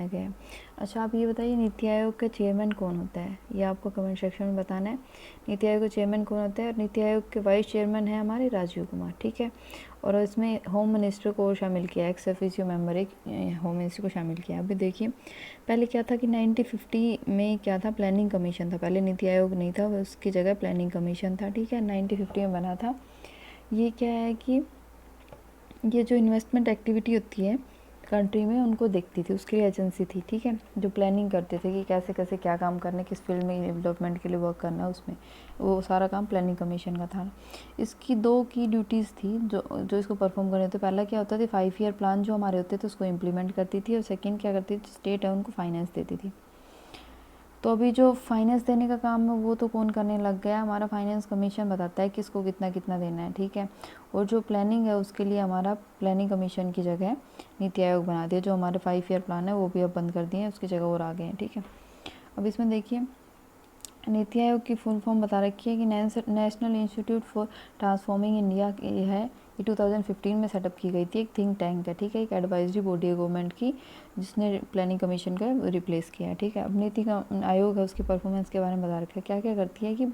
गया है। अच्छा, आप ये बताइए नीति आयोग का चेयरमैन कौन होता है, ये आपको कमेंट सेक्शन में बताना है। नीति आयोग का चेयरमैन कौन होता है, और नीति आयोग के वाइस चेयरमैन है हमारे राजीव कुमार, ठीक है। और इसमें होम मिनिस्टर को शामिल किया, एक्स ऑफिशियो मेंबर एक होम मिनिस्टर को शामिल किया। अभी देखिए पहले क्या था कि 1950 में क्या था, प्लानिंग कमीशन था, पहले नीति आयोग नहीं था, उसकी जगह प्लानिंग कमीशन था, ठीक है, 1950 में बना था। ये क्या है कि ये जो इन्वेस्टमेंट एक्टिविटी होती है कंट्री में उनको देखती थी, उसके लिए एजेंसी थी, ठीक है, जो प्लानिंग करते थे कि कैसे कैसे क्या काम करना है, किस फील्ड में डेवलपमेंट के लिए वर्क करना है, उसमें वो सारा काम प्लानिंग कमीशन का था। इसकी 2 की ड्यूटीज़ थी जो इसको परफॉर्म करने थे। पहला क्या होता था, 5 ईयर प्लान जो हमारे होते थे उसको इम्प्लीमेंट करती थी, और सेकेंड क्या करती थी, स्टेट है उनको फाइनेंस देती थी। तो अभी जो फाइनेंस देने का काम है वो तो कौन करने लग गया, हमारा फाइनेंस कमीशन बताता है किसको कितना कितना देना है, ठीक है। और जो प्लानिंग है उसके लिए हमारा प्लानिंग कमीशन की जगह नीति आयोग बना दिया, जो हमारे 5 ईयर प्लान है वो भी अब बंद कर दिए हैं, उसकी जगह और आ गए हैं, ठीक है। अब इसमें देखिए नीति आयोग की फुल फॉर्म बता रखी है कि national institute for transforming India है, ये 2015 में सेटअप की गई थी, एक थिंक टैंक है, ठीक है, एक एडवाइजरी बॉडी है गवर्नमेंट की जिसने प्लानिंग कमीशन का रिप्लेस किया है, ठीक है। अब नीति का आयोग है उसकी परफॉर्मेंस के बारे में बता रखा है, क्या क्या करती है कि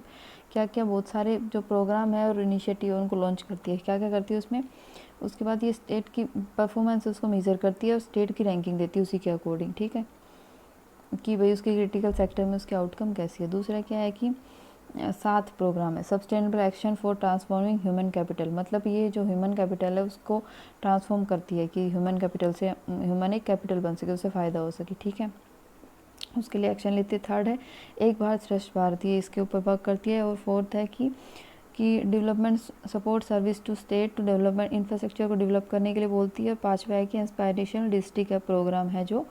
क्या क्या बहुत सारे जो प्रोग्राम है और इनिशिएटिव है उनको लॉन्च करती है, क्या क्या करती है उसमें। उसके बाद ये स्टेट की परफॉर्मेंस उसको मेज़र करती है और स्टेट की रैंकिंग देती है उसी के अकॉर्डिंग, ठीक है, कि भाई उसके क्रिटिकल सेक्टर में उसके आउटकम कैसी है। दूसरा क्या है कि 7 प्रोग्राम है, sustainable action for transforming human capital, मतलब ये जो ह्यूमन कैपिटल है उसको ट्रांसफॉर्म करती है कि ह्यूमन कैपिटल से ह्यूमन एक कैपिटल बन सके, उससे फ़ायदा हो सके, ठीक है, उसके लिए एक्शन लेती है। थर्ड है एक भारत श्रेष्ठ भारत, ये इसके ऊपर वर्क करती है। और फोर्थ है कि development support service to state to development infrastructure को डेवलप करने के लिए बोलती है। और पाँचवा है कि इंस्पायरेशनल डिस्ट्रिक्ट का प्रोग्राम है जो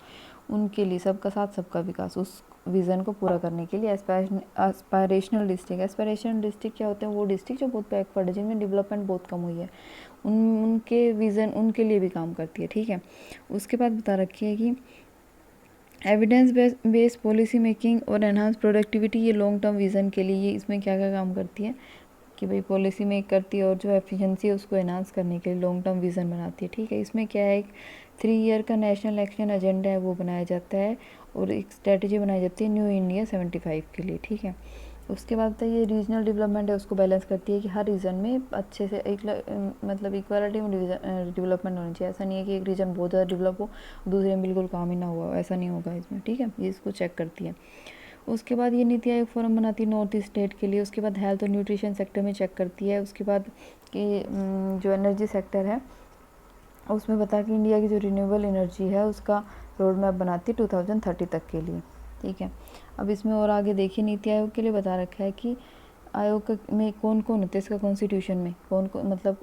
उनके लिए सबका साथ सबका विकास, उस विज़न को पूरा करने के लिए एस्पायरेशनल डिस्ट्रिक्ट क्या होते हैं, वो डिस्ट्रिक्ट जो बहुत बैकवर्ड है, जिनमें डेवलपमेंट बहुत कम हुई है, उनके विज़न उनके लिए भी काम करती है, ठीक है। उसके बाद बता रखी है कि एविडेंस बेस्ड पॉलिसी मेकिंग और एनहांस प्रोडक्टिविटी, ये लॉन्ग टर्म विज़न के लिए इसमें क्या क्या काम करती है कि भाई पॉलिसी मेक करती है और जो एफिशिएंसी है उसको एनहांस करने के लिए लॉन्ग टर्म विज़न बनाती है, ठीक है। इसमें क्या है, 3 ईयर का नेशनल एक्शन एजेंडा है वो बनाया जाता है, और एक स्ट्रेटजी बनाई जाती है न्यू इंडिया 75 के लिए, ठीक है। उसके बाद तो ये रीजनल डेवलपमेंट है उसको बैलेंस करती है कि हर रीजन में अच्छे से एक मतलब इक्वालिटी में डेवलपमेंट होनी चाहिए। ऐसा नहीं है कि एक रीजन बहुत ज़्यादा डेवलप हो दूसरे में बिल्कुल काम ही ना हुआ, ऐसा नहीं होगा इसमें, ठीक है, ये इसको चेक करती है। उसके बाद ये नीति आयोग फोरम बनाती है नॉर्थ ईस्ट स्टेट के लिए। उसके बाद हेल्थ और न्यूट्रिशन सेक्टर में चेक करती है। उसके बाद कि जो एनर्जी सेक्टर है उसमें बता कि इंडिया की जो रिन्यूएबल एनर्जी है उसका रोड मैप बनाती है 2030 तक के लिए, ठीक है। अब इसमें और आगे देखिए नीति आयोग के लिए बता रखा है कि आयोग में कौन कौन होते हैं, इसका कॉन्स्टिट्यूशन में कौन कौन मतलब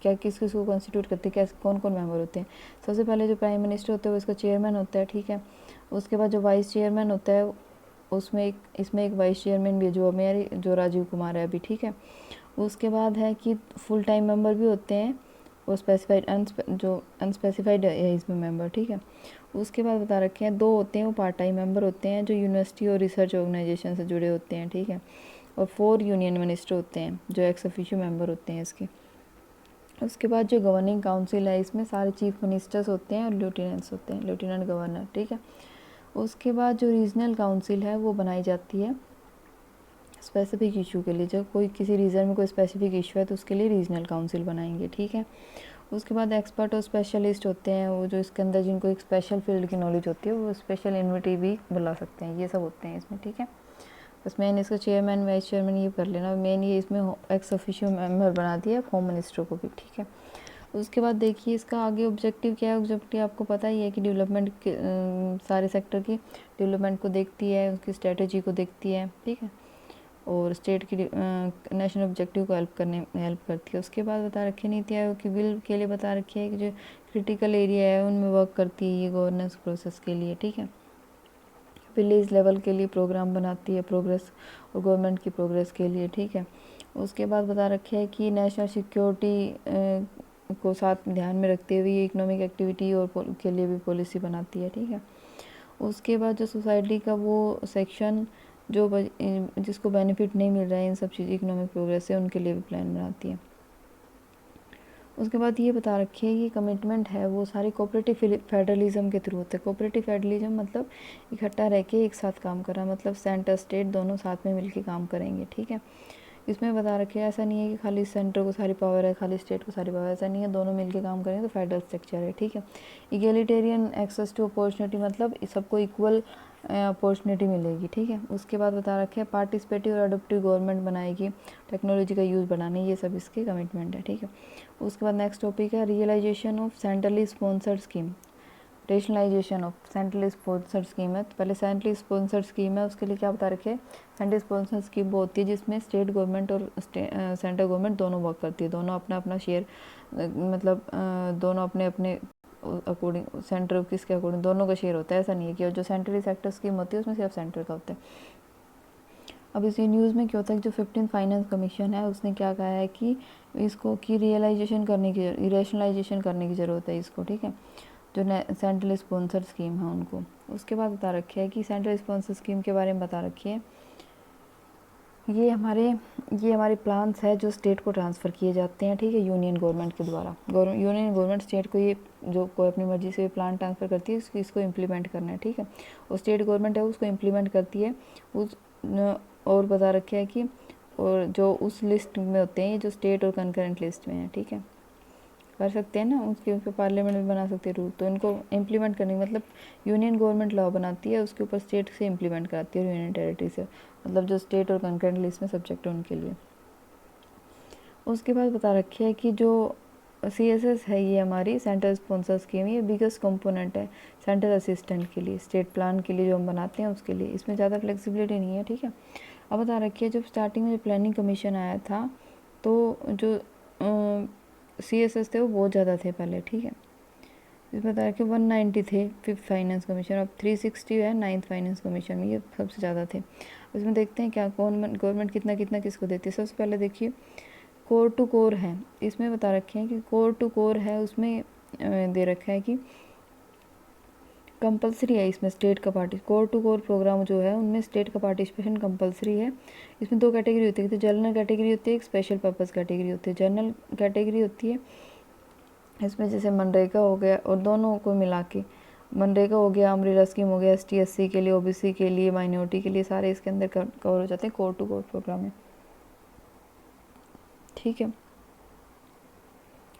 क्या किस किस को कॉन्स्टिट्यूट करते हैं, क्या कौन कौन मेंबर होते हैं। सबसे पहले जो प्राइम मिनिस्टर होते हैं वो इसका चेयरमैन होता है, ठीक है। उसके बाद जो वाइस चेयरमैन होता है उसमें इसमें एक वाइस चेयरमैन भी जो मेरे जो राजीव कुमार है अभी, ठीक है। उसके बाद है कि फुल टाइम मेंबर भी होते हैं और स्पेसिफाइड जो अनस्पेसिफाइड है इसमें मेंबर, ठीक है। उसके बाद बता रखे हैं 2 होते हैं वो पार्ट टाइम मेंबर होते हैं जो यूनिवर्सिटी और रिसर्च ऑर्गेनाइजेशन से जुड़े होते हैं, ठीक है। और 4 यूनियन मिनिस्टर होते हैं जो एक्स ऑफिशियो मेंबर होते हैं इसके। उसके बाद जो गवर्निंग काउंसिल है इसमें सारे चीफ मिनिस्टर्स होते हैं और लेफ्टिनेंट्स होते हैं, लेफ्टिनेंट गवर्नर, ठीक है। उसके बाद जो रीजनल काउंसिल है वो बनाई जाती है स्पेसिफिक इशू के लिए, जब कोई किसी रीजन में कोई स्पेसिफिक इशू है तो उसके लिए रीजनल काउंसिल बनाएंगे, ठीक है। उसके बाद एक्सपर्ट और स्पेशलिस्ट होते हैं वो जो इसके अंदर जिनको एक स्पेशल फील्ड की नॉलेज होती है वो स्पेशल इन्विटी भी बुला सकते हैं, ये सब होते हैं इसमें, ठीक है। बस मेन इसका चेयरमैन वाइस चेयरमैन ये कर लेना, मेन ये इसमें एक्स ऑफिशियो मेंबर बना दिया होम मिनिस्टर को भी, ठीक है। उसके बाद देखिए इसका आगे ऑब्जेक्टिव क्या है। ऑब्जेक्टिव आपको पता ही है कि डेवलपमेंट के सारे सेक्टर की डेवलपमेंट को देखती है, उसकी स्ट्रेटजी को देखती है, ठीक है, और स्टेट की नेशनल ऑब्जेक्टिव को हेल्प करती है। उसके बाद बता रखी है नीति आयोग की विल के लिए बता रखी है कि जो क्रिटिकल एरिया है उनमें वर्क करती है ये गवर्नेंस प्रोसेस के लिए, ठीक है। विलेज लेवल के लिए प्रोग्राम बनाती है प्रोग्रेस और गवर्नमेंट की प्रोग्रेस के लिए, ठीक है। उसके बाद बता रखे है कि नेशनल सिक्योरिटी को साथ ध्यान में रखते हुए ये इकोनॉमिक एक्टिविटी और के लिए भी पॉलिसी बनाती है, ठीक है। उसके बाद जो सोसाइटी का वो सेक्शन जो जिसको बेनिफिट नहीं मिल रहा है इन सब चीज़ इकोनॉमिक प्रोग्रेस से उनके लिए भी प्लान बनाती है। उसके बाद ये बता रखी है कि कमिटमेंट है वो सारी कोऑपरेटिव फेडरलिज्म के थ्रू होते हैं। कोऑपरेटिव फेडरलिज्म मतलब इकट्ठा रह के एक साथ काम करना, मतलब सेंटर स्टेट दोनों साथ में मिलके काम करेंगे, ठीक है। इसमें बता रखे ऐसा नहीं है कि खाली सेंटर को सारी पावर है, खाली स्टेट को सारी पावर, ऐसा नहीं है, दोनों मिलके काम करेंगे तो फेडरल स्ट्रक्चर है, ठीक है। इगेलिटेरियन एक्सेस टू अपॉर्चुनिटी मतलब सबको इक्वल अपॉर्चुनिटी मिलेगी, ठीक है। उसके बाद बता रखे पार्टिसिपेटिव और अडोप्टिव गवर्नमेंट बनाएगी, टेक्नोलॉजी का यूज़ बढ़ाने, ये सब इसके कमिटमेंट है, ठीक है। उसके बाद नेक्स्ट टॉपिक है realisation of centrally sponsored scheme, rationalisation of centrally sponsored scheme है। तो पहले सेंट्रली स्पॉन्सर्ड स्कीम है, उसके लिए क्या बता रखे, सेंट्रली स्पॉन्सर्ड स्कीम वो होती है जिसमें स्टेट गवर्नमेंट और सेंट्रल गवर्नमेंट दोनों वर्क करती है, दोनों अपना अपना शेयर, मतलब दोनों अपने अपने अकॉर्डिंग, सेंटर किसके अकॉर्डिंग दोनों का शेयर होता है, ऐसा नहीं है कि जो सेंट्रली सेक्टर स्कीम होती है उसमें सिर्फ सेंटर का होता है। अब इसी न्यूज़ में क्या होता है, जो 15th फाइनेंस कमीशन है उसने क्या कहा है कि इसको की रियलाइजेशन करने की, रेशनलाइजेशन करने की ज़रूरत है इसको, ठीक है, जो सेंट्रल स्पॉन्सर स्कीम है उनको। उसके बाद बता रखी है कि सेंट्रल स्पॉन्सर स्कीम के बारे में बता रखी है, ये हमारे प्लान्स है जो स्टेट को ट्रांसफ़र किए जाते हैं, ठीक है, यूनियन गवर्नमेंट के द्वारा। यूनियन गवर्नमेंट स्टेट को ये जो कोई अपनी मर्जी से प्लान ट्रांसफ़र करती है इसको इम्प्लीमेंट करना है, ठीक है। और स्टेट गवर्नमेंट है उसको इम्प्लीमेंट करती है उस और बता रखे है कि और जो उस लिस्ट में होते हैं, जो स्टेट और कंकरेंट लिस्ट में है, ठीक है, कर सकते हैं ना, उसके ऊपर पार्लियामेंट में बना सकते हैं रूल, तो इनको इम्प्लीमेंट करने मतलब यूनियन गवर्नमेंट लॉ बनाती है, उसके ऊपर स्टेट से इम्प्लीमेंट कराती है, यूनियन टेरिटरी से, मतलब जो स्टेट और कंकरेंट लिस्ट में सब्जेक्ट है उनके लिए। उसके बाद बता रखी है कि जो CSS है ये हमारी सेंट्रल स्पॉन्सर स्कीम, ये बिगेस्ट कंपोनेंट है सेंट्रल असिस्टेंट के लिए, स्टेट प्लान के लिए जो हम बनाते हैं उसके लिए, इसमें ज़्यादा फ्लेक्सिबिलिटी नहीं है, ठीक है। अब बता रखी है जब स्टार्टिंग में जो प्लानिंग कमीशन आया था तो जो CSS थे वो बहुत ज़्यादा थे पहले, ठीक है। इसमें बता रखे 190 थे 5th फाइनेंस कमीशन, अब 360 है 9th फाइनेंस कमीशन में, ये सबसे ज़्यादा थे। इसमें देखते हैं क्या गवर्नमेंट कितना कितना किसको देती है। सबसे पहले देखिए कोर टू कोर है, इसमें बता रखे हैं कि कोर टू कोर है उसमें दे रखा है कि कंपलसरी है इसमें स्टेट का कोर टू कोर प्रोग्राम जो है उनमें स्टेट का पार्टिसिपेशन कंपलसरी है। इसमें दो कैटेगरी होती है, तो जनरल कैटेगरी होती है, एक स्पेशल पर्पस कैटेगरी होती है। जनरल कैटेगरी होती है इसमें जैसे मनरेगा हो गया और दोनों को मिला के, मनरेगा हो गया, अम्ब्रेला स्कीम हो गया, ST SC के लिए, OBC के लिए, माइनॉरिटी के लिए, सारे इसके अंदर कवर हो जाते हैं कोर टू कोर प्रोग्राम में, ठीक है।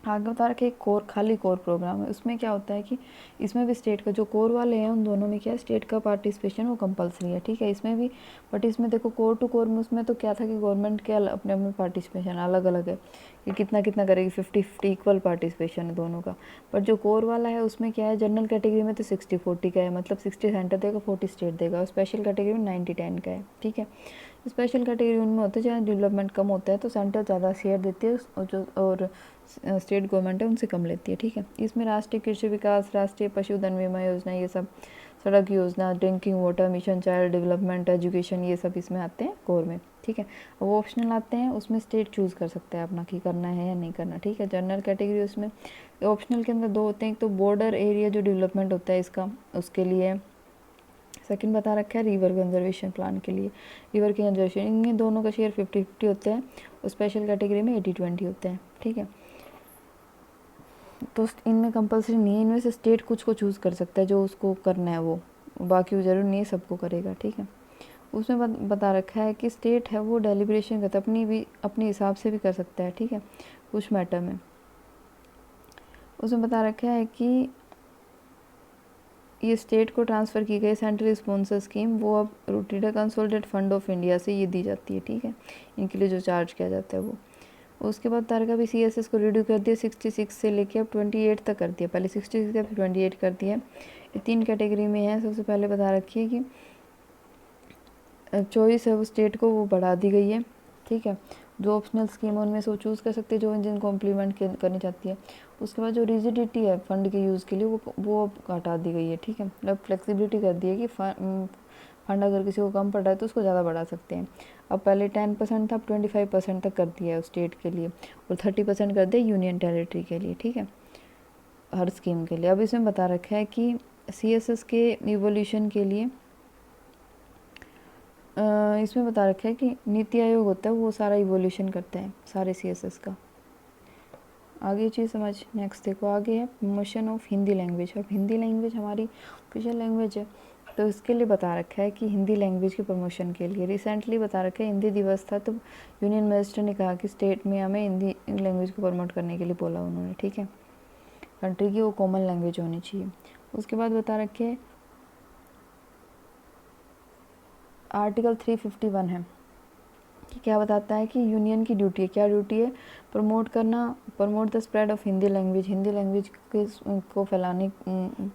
आगे बता रखे एक कोर खाली कोर प्रोग्राम है, उसमें क्या होता है कि इसमें भी स्टेट का जो कोर वाले हैं उन दोनों में क्या है स्टेट का पार्टिसिपेशन वो कंपलसरी है, ठीक है। इसमें भी बट इसमें देखो कोर टू कोर में उसमें तो क्या था कि गवर्नमेंट के अपने अपने पार्टिसिपेशन अलग अलग है कि कितना कितना करेगी, 50-50 इक्वल पार्टिसिपेशन है दोनों का। बट जो कोर वाला है उसमें क्या है, जनरल कैटेगरी में तो 60-40 का है, मतलब 60 सेंटर देगा 40 स्टेट देगा, और स्पेशल कैटेगरी में 90-10 का है, ठीक है। स्पेशल कैटेगरी उनमें होता है जहाँ डेवलपमेंट कम होता है तो सेंटर ज़्यादा शेयर देती है और स्टेट गवर्नमेंट है उनसे कम लेती है, ठीक है। इसमें राष्ट्रीय कृषि विकास, राष्ट्रीय पशुधन बीमा योजना, ये सब सड़क योजना, drinking water mission, child development, education, ये सब इसमें आते हैं कोर में, ठीक है। वो ऑप्शनल आते हैं, उसमें स्टेट चूज़ कर सकता है अपना कि करना है या नहीं करना, ठीक है। जनरल कैटेगरी उसमें ऑप्शनल के अंदर दो होते हैं, एक तो बॉर्डर एरिया जो डेवलपमेंट होता है इसका उसके लिए, सेकंड बता रखा है रिवर कंजर्वेशन प्लान के लिए, रिवर की कंजर्वेशन, इनमें दोनों का शेयर 50-50 होता है, और स्पेशल कैटेगरी में 80-20 होता है, ठीक है। तो इनमें कंपलसरी नहीं है, इनमें से स्टेट कुछ को चूज़ कर सकता है जो उसको करना है वो, बाकी ज़रूरी नहीं है सबको करेगा, ठीक है। उसमें बता रखा है कि स्टेट है वो डेलिब्रेशन करता है, अपने हिसाब से भी कर सकता है, ठीक है, कुछ मैटर में। उसमें बता रखा है कि ये स्टेट को ट्रांसफ़र की गई सेंट्रल स्पॉन्सर स्कीम वो अब rooted consolidated fund of India से ये दी जाती है, ठीक है, इनके लिए जो चार्ज किया जाता है वो। उसके बाद तारका भी CSS को रिड्यूस कर दिया 66 से लेके अब 28 तक कर दिया, पहले 66 अब 28 कर दिया। ये 3 कैटेगरी में है। सबसे पहले बता रखी है कि चॉइस है वो स्टेट को वो बढ़ा दी गई है, ठीक है। जो ऑप्शनल स्कीम है उनमें से वो चूज़ कर सकते हैं जो जिनको इम्प्लीमेंट करनी चाहती है। उसके बाद जो रिजिडिटी है फंड के यूज़ के लिए वो अब हटा दी गई है, ठीक है, मतलब फ्लेक्सिबिलिटी कर दी है कि फंड अगर किसी को कम पड़ रहा है तो उसको ज़्यादा बढ़ा सकते हैं। अब पहले 10% था, अब 25% तक कर दिया है स्टेट के लिए, और 30% कर दिया यूनियन टेरिटरी के लिए, ठीक है, हर स्कीम के लिए। अब इसमें बता रखा है कि CSS के इवोल्यूशन के लिए इसमें बता रखा है कि नीति आयोग होता है वो सारा इवोल्यूशन करता है सारे CSS का। आगे चीज़ समझ। नेक्स्ट देखो, आगे है प्रमोशन ऑफ हिंदी लैंग्वेज। अब हिंदी लैंग्वेज हमारी ऑफिशियल लैंग्वेज है, तो इसके लिए बता रखा है कि हिंदी लैंग्वेज के प्रमोशन के लिए रिसेंटली बता रखा है, हिंदी दिवस था तो यूनियन मिनिस्टर ने कहा कि स्टेट में हमें हिंदी लैंग्वेज को प्रमोट करने के लिए बोला उन्होंने, ठीक है। कंट्री की वो कॉमन लैंग्वेज होनी चाहिए। उसके बाद बता रखे है आर्टिकल 351 है कि क्या बताता है कि यूनियन की ड्यूटी है, क्या ड्यूटी है, प्रमोट करना, promote the spread of Hindi language, Hindi language को फैलाने,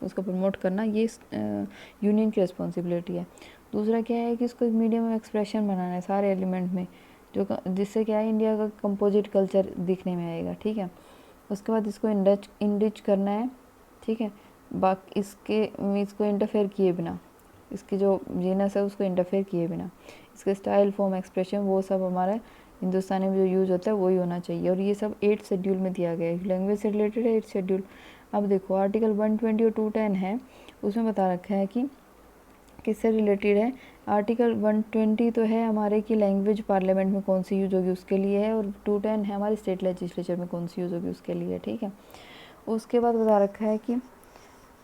उसको प्रमोट करना, ये यूनियन की रिस्पॉन्सिबिलिटी है। दूसरा क्या है कि इसको मीडियम ऑफ एक्सप्रेशन बनाना है सारे एलिमेंट में, जो जिससे क्या है इंडिया का कंपोजिट कल्चर दिखने में आएगा, ठीक है। उसके बाद इसको इंडिच करना है, ठीक है। बाकी इसको इंटरफेयर किए बिना, इसकी जो जीनस है उसको इंटरफेयर किए बिना, इसके स्टाइल, फॉर्म, एक्सप्रेशन वो सब हमारा हिंदुस्तानी में जो यूज़ होता है वही होना चाहिए। और ये सब 8 शेड्यूल में दिया गया है, लैंग्वेज से रिलेटेड है 8 शेड्यूल। अब देखो आर्टिकल 120 और 210 है, उसमें बता रखा है कि किससे रिलेटेड है। आर्टिकल 120 तो है हमारे की लैंग्वेज पार्लियामेंट में कौन सी यूज़ होगी उसके लिए है, और 210 है हमारे स्टेट लेजिस्लेचर में कौन सी यूज़ होगी उसके लिए, ठीक है। उसके बाद बता रखा है कि,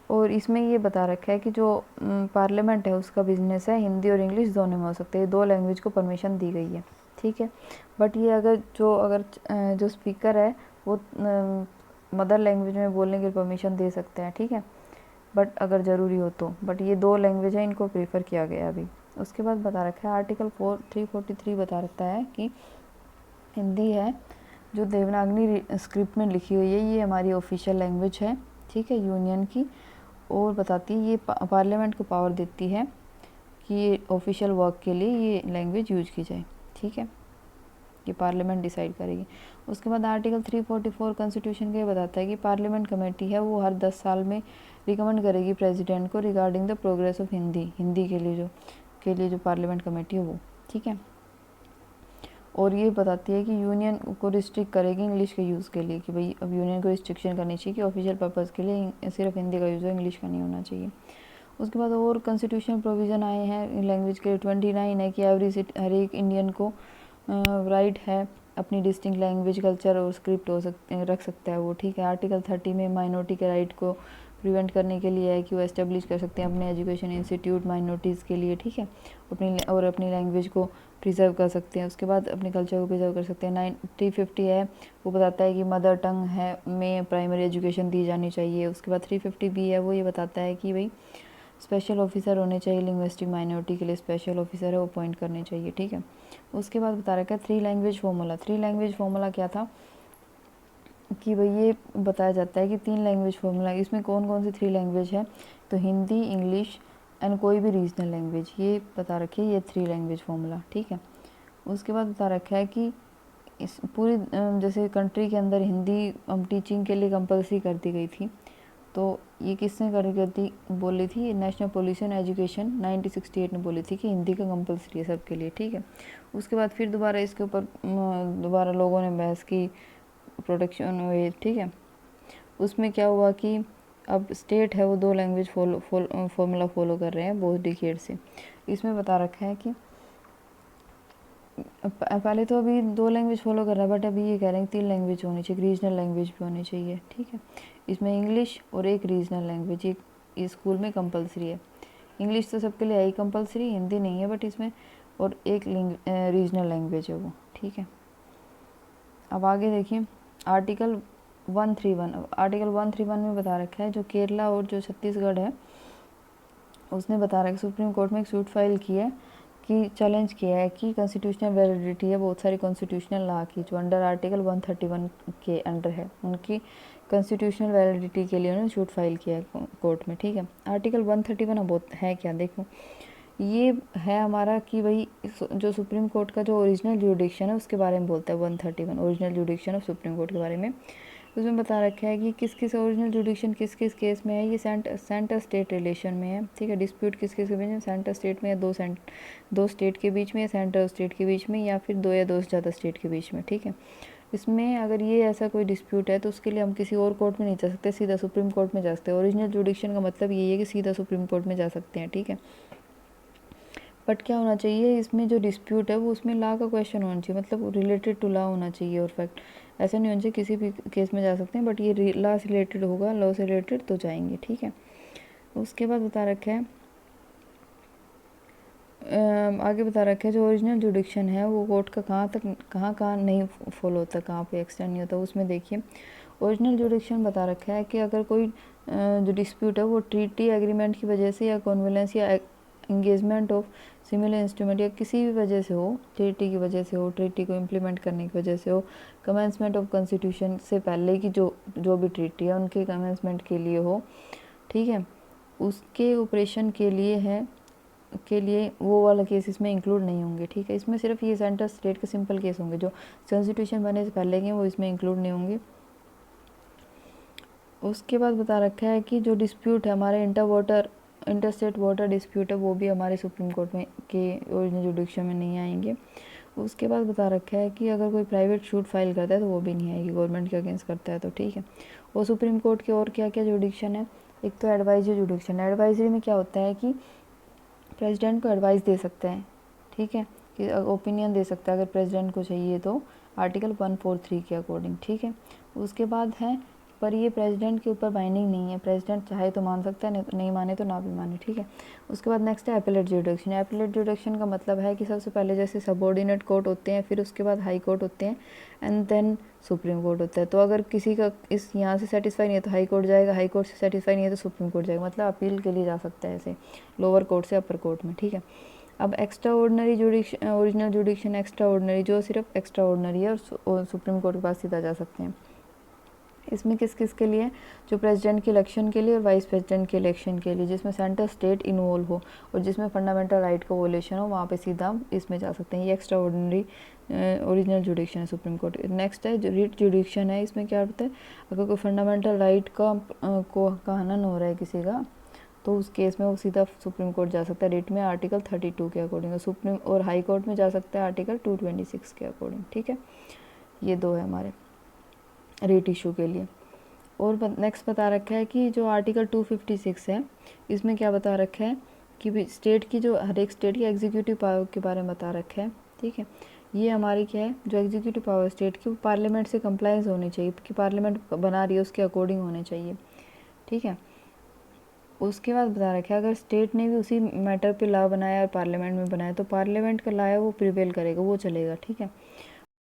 और इसमें ये बता रखा है कि जो पार्लियामेंट है उसका बिजनेस है हिंदी और इंग्लिश दोनों में हो सकते हैं, 2 लैंग्वेज को परमिशन दी गई है, ठीक है। बट ये अगर जो स्पीकर है वो मदर लैंग्वेज में बोलने की परमिशन दे सकते हैं, ठीक है, बट अगर ज़रूरी हो तो। बट ये 2 लैंग्वेज है, इनको प्रेफर किया गया अभी। उसके बाद बता रखा है आर्टिकल 343 बता रखता है कि हिंदी है जो देवनागरी स्क्रिप्ट में लिखी हुई है, ये हमारी ऑफिशियल लैंग्वेज है, ठीक है, यूनियन की। और बताती है ये पार्लियामेंट को पावर देती है कि ये ऑफिशियल वर्क के लिए ये लैंग्वेज यूज की जाए, ठीक है, ये पार्लियामेंट डिसाइड करेगी। उसके बाद आर्टिकल 344 कॉन्स्टिट्यूशन के बताता है कि पार्लियामेंट कमेटी है वो हर 10 साल में रिकमेंड करेगी प्रेसिडेंट को regarding the progress of Hindi के लिए जो पार्लियामेंट कमेटी है वो, ठीक है। और ये बताती है कि यूनियन को रिस्ट्रिक्ट करेगी इंग्लिश के यूज़ के लिए, कि भाई अब यूनियन को रिस्ट्रिक्शन करनी चाहिए कि ऑफिशियल पर्पज़ के लिए सिर्फ हिंदी का यूज़ है, इंग्लिश का नहीं होना चाहिए। उसके बाद और कॉन्स्टिट्यूशनल प्रोविज़न आए हैं लैंग्वेज के लिए। 29 है कि हर एक इंडियन को राइट है अपनी डिस्टिंक्ट लैंग्वेज, कल्चर और स्क्रिप्ट रख सकता है वो, ठीक है। आर्टिकल 30 में माइनॉरिटी के राइट को प्रिवेंट करने के लिए है कि वो एस्टेब्लिश कर सकते हैं अपने एजुकेशन इंस्टीट्यूट माइनॉरिटीज़ के लिए, ठीक है, अपनी लैंग्वेज को प्रिजर्व कर सकते हैं। उसके बाद अपने कल्चर को प्रिजर्व कर सकते हैं। 350 है वो बताता है कि मदर टंग है में प्राइमरी एजुकेशन दी जानी चाहिए। उसके बाद 350 भी है वो ये बताता है कि भाई स्पेशल ऑफिसर होने चाहिए लिंग्विस्टिक माइनॉरिटी के लिए, स्पेशल ऑफिसर है वो अपॉइंट करने चाहिए, ठीक है। उसके बाद बता रखा है 3 लैंग्वेज फार्मूला। 3 लैंग्वेज फार्मूला क्या था कि भाई ये बताया जाता है कि 3 लैंग्वेज फार्मूला, इसमें कौन कौन सी 3 लैंग्वेज है, तो हिंदी, इंग्लिश एंड कोई भी रीजनल लैंग्वेज, ये बता रखी है ये 3 लैंग्वेज फार्मूला, ठीक है। उसके बाद बता रखा है कि इस पूरी जैसे कंट्री के अंदर हिंदी टीचिंग के लिए कंपलसरी कर दी गई थी, तो ये किसने करती बोली थी, नेशनल पॉलिसी एजुकेशन 1968 ने बोली थी कि हिंदी का कंपलसरी है सबके लिए, ठीक है। उसके बाद फिर दोबारा इसके ऊपर दोबारा लोगों ने बहस की, प्रोटेक्शन हुए, ठीक है। उसमें क्या हुआ कि अब स्टेट है वो 2 लैंग्वेज फॉर्मूला फॉलो कर रहे हैं बहुत डिकेड से। इसमें बता रखा है कि पहले तो अभी 2 लैंग्वेज फॉलो कर रहा है, बट अभी ये कह रहे हैं 3 लैंग्वेज होनी चाहिए, रीजनल लैंग्वेज भी होनी चाहिए, ठीक है। इसमें इंग्लिश और एक रीजनल लैंग्वेज ये स्कूल में कंपलसरी है। इंग्लिश तो सबके लिए आई कंपलसरी, हिंदी नहीं है, बट इसमें और एक रीजनल लैंग्वेज है वो, ठीक है। अब आगे देखिए आर्टिकल 131। आर्टिकल 131 में बता रखा है जो केरला और जो छत्तीसगढ़ है उसने बता रखा है, सुप्रीम कोर्ट में एक सूट फाइल की है कि चैलेंज किया है कि कॉन्स्टिट्यूशनल वैलिडिटी है बहुत सारी कॉन्स्टिट्यूशनल लॉ की जो अंडर आर्टिकल 131 के अंडर है, उनकी कॉन्स्टिट्यूशनल वैलिडिटी के लिए उन्होंने सूट फाइल किया है कोर्ट में, ठीक है। आर्टिकल 131 बहुत है क्या, देखो ये है हमारा कि भाई जो सुप्रीम कोर्ट का जो ओरिजिनल जुडिक्शन है उसके बारे में बोलता है 131, ओरिजिनल जुडिक्शन ऑफ सुप्रीम कोर्ट के बारे में। उसमें बता रखा है कि किस किस ओरिजिनल जुडिक्शन किस किस केस में है, ये सेंटर स्टेट रिलेशन में है, ठीक है। डिस्प्यूट किस किस के बीच में, सेंटर स्टेट में या दो स्टेट के बीच में, या सेंटर स्टेट के बीच में, या फिर 2 या 2 से ज़्यादा स्टेट के बीच में, ठीक है। इसमें अगर ये ऐसा कोई डिस्प्यूट है तो उसके लिए हम किसी और कोर्ट में नहीं जा सकते, सीधा सुप्रीम कोर्ट में जा सकते हैं। ओरिजिनल जुडिक्शन का मतलब यही है कि सीधा सुप्रीम कोर्ट में जा सकते हैं, ठीक है। बट क्या होना चाहिए इसमें जो डिस्प्यूट है वो उसमें लॉ का क्वेश्चन होना चाहिए, मतलब रिलेटेड टू लॉ होना चाहिए और फैक्ट। ऐसा नहीं होना चाहिए, किसी भी केस में जा सकते हैं, बट ये लॉ से रिलेटेड होगा, लॉ से रिलेटेड तो जाएंगे, ठीक है। उसके बाद बता रखा है आगे बता रखा है जो ओरिजिनल जुडिक्शन है वो कोर्ट का कहाँ नहीं फॉलो होता, कहाँ पे एक्सटेंड नहीं होता। उसमें देखिए ओरिजिनल जुडिक्शन बता रखा है कि अगर कोई जो डिस्प्यूट है वो ट्रीटी एग्रीमेंट की वजह से या कॉन्वेलेंस या एंगेजमेंट ऑफ सिमिलर इंस्ट्रूमेंट या किसी भी वजह से हो, ट्रीटी की वजह से हो, ट्रीटी को इम्प्लीमेंट करने की वजह से हो, कमेंसमेंट ऑफ कॉन्स्टिट्यूशन से पहले की जो भी ट्रीटी है उनके कमेंसमेंट के लिए हो, ठीक है, उसके ऑपरेशन के लिए वो वाला केस इसमें इंक्लूड नहीं होंगे, ठीक है। इसमें सिर्फ ये सेंटर स्टेट के सिंपल केस होंगे, जो कॉन्स्टिट्यूशन बनने से पहले के वो इसमें इंक्लूड नहीं होंगे। उसके बाद बता रखा है कि जो डिस्प्यूट है हमारे इंटरस्टेट वाटर डिस्प्यूट है वो भी हमारे सुप्रीम कोर्ट में के ओरिजिनल जुडिक्शन में नहीं आएंगे। उसके बाद बता रखा है कि अगर कोई प्राइवेट शूट फाइल करता है तो वो भी नहीं आएगी, गवर्नमेंट के अगेंस्ट करता है तो, ठीक है। और सुप्रीम कोर्ट के और क्या क्या जुडिक्शन है, एक तो एडवाइजरी जुडिक्शन है। एडवाइजरी में क्या होता है कि प्रेसिडेंट को एडवाइस दे सकते हैं, ठीक है, कि ओपिनियन दे सकता है अगर प्रेसिडेंट को चाहिए तो, आर्टिकल 143 के अकॉर्डिंग, ठीक है। उसके बाद है, पर ये प्रेसिडेंट के ऊपर बाइंडिंग नहीं है, प्रेसिडेंट चाहे तो मान सकता है, नहीं माने तो ना भी माने, ठीक है। उसके बाद नेक्स्ट है एपेलेट जुडिक्शन। एपेलेट जुडिक्शन का मतलब है कि सबसे पहले जैसे सबऑर्डिनेट कोर्ट होते हैं, फिर उसके बाद हाई कोर्ट होते हैं, एंड देन सुप्रीम कोर्ट होता है। तो अगर किसी का इस यहाँ से सेटिस्फाई नहीं है तो हाई कोर्ट जाएगा, हाई कोर्ट से सेटिस्फाई नहीं है तो सुप्रीम कोर्ट जाएगा, मतलब अपील के लिए जा सकता है ऐसे लोअर कोर्ट से अपर कोर्ट में, ठीक है। अब extra ordinary जुडिक्शन, original जुडिक्शन extra ordinary, जो सिर्फ एक्स्ट्रा ऑर्डनरी है और सुप्रीम कोर्ट के पास सीधा जा सकते हैं। इसमें किस किस के लिए, जो प्रेसिडेंट के इलेक्शन के लिए और वाइस प्रेसिडेंट के इलेक्शन के लिए, जिसमें सेंटर स्टेट इन्वॉल्व हो और जिसमें फंडामेंटल राइट का वोलेशन हो, वहाँ पे सीधा इसमें जा सकते हैं। ये एक्स्ट्रा ऑर्डिनरी ओरिजिनल जुडिक्शन है सुप्रीम कोर्ट। नेक्स्ट है जो रिट जुडिक्शन है, इसमें क्या होता है, अगर कोई फंडामेंटल राइट का हनन हो रहा है किसी का, तो उस केस में वो सीधा सुप्रीम कोर्ट जा सकता है रिट में, आर्टिकल 32 के अकॉर्डिंग, सुप्रीम और हाई कोर्ट में जा सकता है आर्टिकल 226 के अकॉर्डिंग, ठीक है। ये दो है हमारे रेट इशू के लिए। और नेक्स्ट बता रखा है कि जो आर्टिकल 256 है, इसमें क्या बता रखा है कि स्टेट की, जो हर एक स्टेट की एग्जीक्यूटिव पावर के बारे में बता रखा है, ठीक है। ये हमारी क्या है, जो एग्जीक्यूटिव पावर स्टेट की, वो पार्लियामेंट से कंप्लाइंस होनी चाहिए, कि पार्लियामेंट बना रही है उसके अकॉर्डिंग होने चाहिए, ठीक है। उसके बाद बता रखा है अगर स्टेट ने भी उसी मैटर पे लॉ बनाया और पार्लियामेंट में बनाया तो पार्लियामेंट का लॉ है वो प्रिवेल करेगा, वो चलेगा, ठीक है।